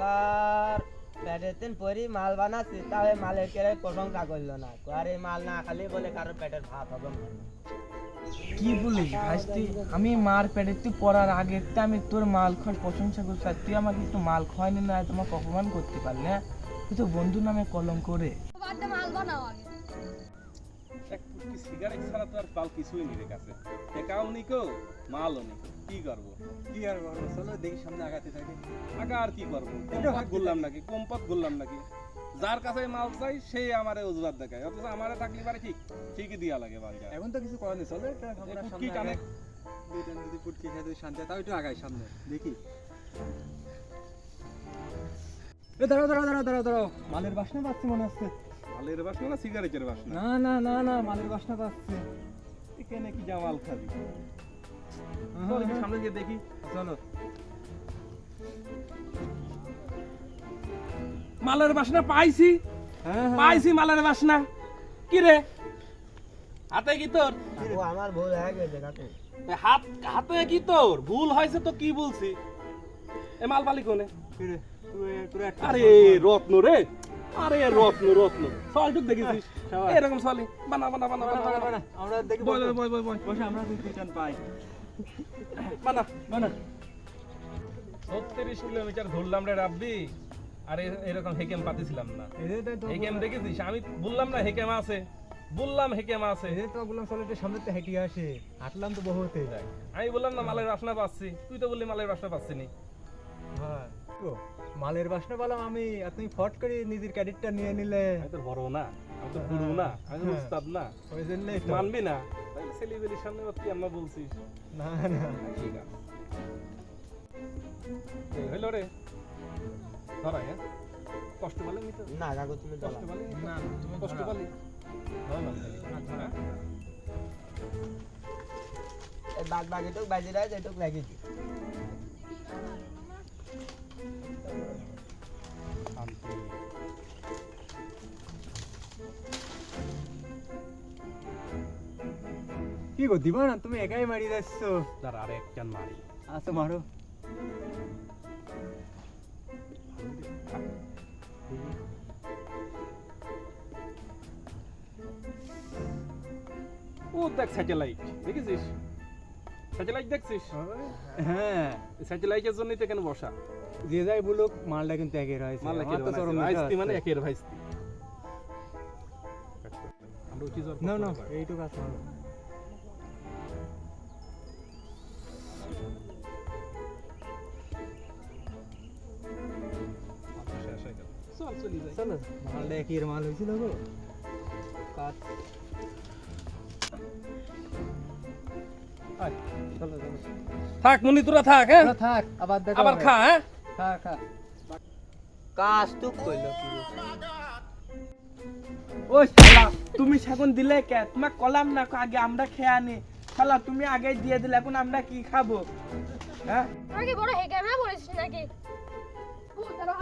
শালার পেটের দিন পরি মাল বানাচ্ছি তাহলে মালের কেরাই প্রশংসা করলো না আর এই মাল না খালি বলে কারো পেটের ভাত হবে না। কি বলিস ভাইস্তি, আমি মার পেটে তুই পড়ার আগে আমি তোর মাল খাওয়ার প্রশংসা করছি, আর তুই আমাকে একটু মাল খাওয়ানি না, তোমাকে অপমান করতে পারলে না? তুই তো বন্ধু নামে কলম করে। মাল বানাও আগে। এক পুটকি সিগারেট ছাড়া তো আর পাল কিছুই নেই রে কাছে, টাকাও নিকো মালও নিকো, কি করবো? কি আর করবো, চলো দেখি সামনে আগাতে থাকি। আগা আর কি করবো? কম্পত ঘুরলাম নাকি, কম্পত ঘুরলাম নাকি? যার কাছে মাল চাই সেই আমারে অজুহাত দেখায়, অথচ আমারে থাকলে পারে ঠিকই দিয়া লাগে বাঙ্গা। এখন তো কিছু করার নেই, চলো একটা এই আমরা পুটকি সামনে টানে। আগাই। দুইটা যদি পুটকি খেয়ে যদি শান্তি হয়, তাও একটু আগাই সামনে দেখি। এ দাঁড়াও দাঁড়াও দাঁড়াও দাঁড়াও দাঁড়াও, মালের বাসনা পাচ্ছি মনে হচ্ছে। মালের বাসনা না সিগারেটের বাসনা? না না না না, মালের বাসনা পাচ্ছি। এখানে কি জামাল খাবি? হ্যাঁ, চল একটু হ্যাঁ। সামনে গিয়ে দেখি। চলো। মালের বাসনা পাইছি, হ্যাঁ হ্যাঁ পাইছি মালের বাসনা। কি রে হাতে কি তোর? কাকু আমার ভুল হয়ে গেছে কাকু। হাতে কি তোর ভুল হয়েছে তো কি বলছি? এ মাল পালি কোনে? কি রে, তুই একটা আরে রত্ন রে, আরে রত্ন রত্ন সলটুক দেখেছিস এরকম সলি বানা বানা বানা বানা, বানা, বানা বানা। আমরা দেখি বয় বয় বয় বয় বসে আমরা দুই তিনজন পাই। বানা বানা। 36 কিলোমিটার ঘুরলাম রে রাব্বি, আর এরকম হেকেম পাতিছিলাম না। এটাই তো হেকেম দেখেছিস? আমি বললাম না হেকেম আছে, বললাম হেকেম আছে। এই তো বললাম চলো একটু সামনে থেকে হেঁটে আসে, হাঁটলাম তো বহুতে যায়। আমি বললাম না মালের বাসনা পাচ্ছি, তুই তো বললি মালের বাসনা পাচ্ছি নি। হ্যাঁ ও, মালের বাসনা বললাম আমি, আর তুমি ফট করে নিজের ক্যাডেটটা নিয়ে নিলে। আমি তো বড় না, আমি তো গুরু না, আমি তো হ্যাঁ। উস্তাদ না, ওই জন্যই তো। মানবি না? তাহলে ছেলেবেলির সামনে তুই আমরা বলছিস। না না, ঠিক আছে এই হইলো রে ধরাই, হ্যাঁ কষ্ট পালে নি তো? না কাকু তুমি কষ্ট দাও পালি? না, তুমি কষ্ট ধরাও। পালি? ধরলাম তাহলে। হ্যাঁ? এই বাদ বাকিটুক বাজি রায় যেটুক লাগিয়েছি। শান্তি। কি গো দিবা না, তুমি একাই মারি যাচ্ছ। দাঁড়া আরে একজন মারি। আচ্ছা মারো। ও দেখ স্যাটেলাইট দেখেছিস? স্যাটেলাইট দেখছিস? হ্যাঁ, স্যাটেলাইটের জন্যই তো এখানে বসা। যে যাই বলুক মালটা কিন্তু একের হয়েছে। মাল আমার একের তো চরম নেশা ভাইস্তি মানে আছে। একের ভাইস্তি। আমরা উঠি যাওয়ার না কথা না, বলা। এইটুকু আছে মারো। আচ্ছা, শেষ হয়ে গেল। চল চলি যাই। চলো, মালটা একের মাল হয়েছিল গো। কাজ। আয়। চলো চলো। থাক মনি তোরা থাক, হ্যাঁ তোরা থাক, আবার দেখা আবার হবে। খা, হ্যাঁ খা খা। কাজ টুক কইলো কি রে? ও শালা, তুমি সেখন দিলে কে? তোমাকে কলাম না আগে আমরা খেয়ে আনি। শালা তুমি আগে দিয়ে দিলে, এখন আমরা কি খাবো? হ্যাঁ তোরা কি বড় হেগে না বলেছিস নাকি? ও দাঁড়া